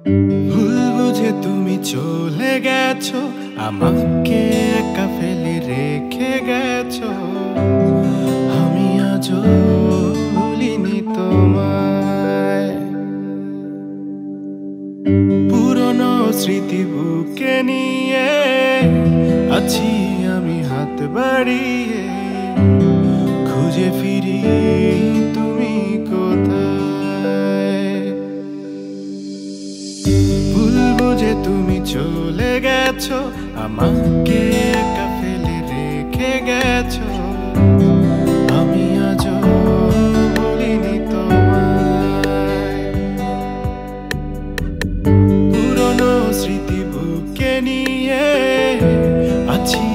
ভুল বুঝে তুমি চলে গেছো, আমাকে একা ফেলে রেখে গেছো। আমি আজও ভুলিনি তোমায়। পুরনো স্মৃতি বুকে নিয়ে আছি আমি হাত বাড়িয়ে, খুঁজে ফিরি তুমি কোথায়। ভুল বুঝে তুমি চলে গেছো, আমাকে একা ফেলে রেখে গেছো। আমি আজও ভুলিনি তোমায়। পুরনো স্মৃতি বুকে নিয়ে আছি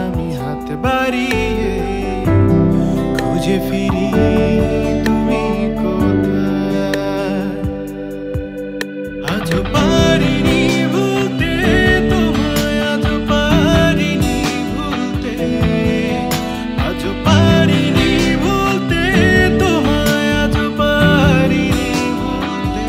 আমি হাত বাড়িয়ে, খুঁজে ফিরি তুমি কোথায়। আজও পারিনি ভুলতে তোমায়, আজও পারিনি ভুলতে, আজও পারিনি ভুলতে তোমায়, আজও পারিনি ভুলতে।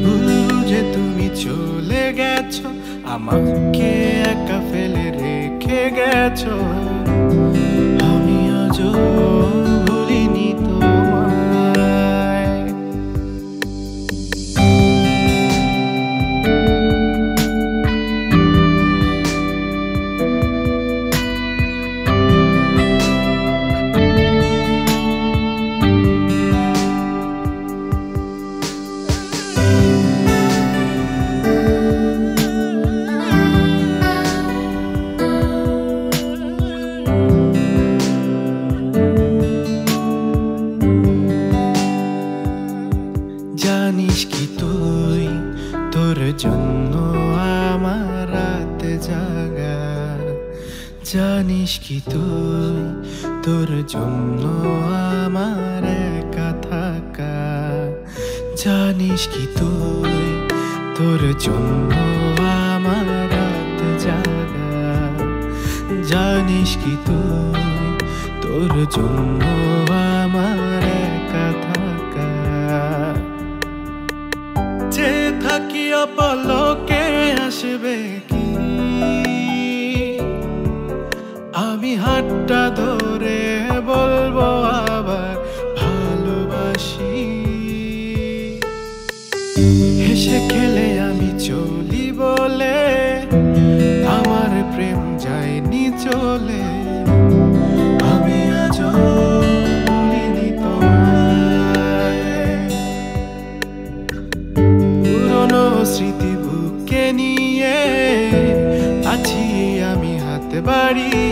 ভুল বুঝে তুমি চলে গেছো, আমাকে একা ফেলে রেখে গেছো। আমি আজও ভুলিনি তোমায়। জানিস কি তুই, তোর জন্য আমার রাত জাগা। জানিস কি তুই, তোর জন্য আমার একা থাকা। জানিস কি তুই, তোর জন্য আমার রাত জাগা। জানিস কি তুই, তোর জন্য আমার একা থাকা। যে থাকি পলকে আসবে কি, আমি হাতটা ধরে বলবো আবার ভালোবাসি। হেসে খেলে আমি চলি বলে আমার প্রেম যায়নি চলে। আমি আজও ভুলিনি তোমায়। পুরনো স্মৃতি বুকে নিয়ে আছি আমি হাত বাড়িয়ে,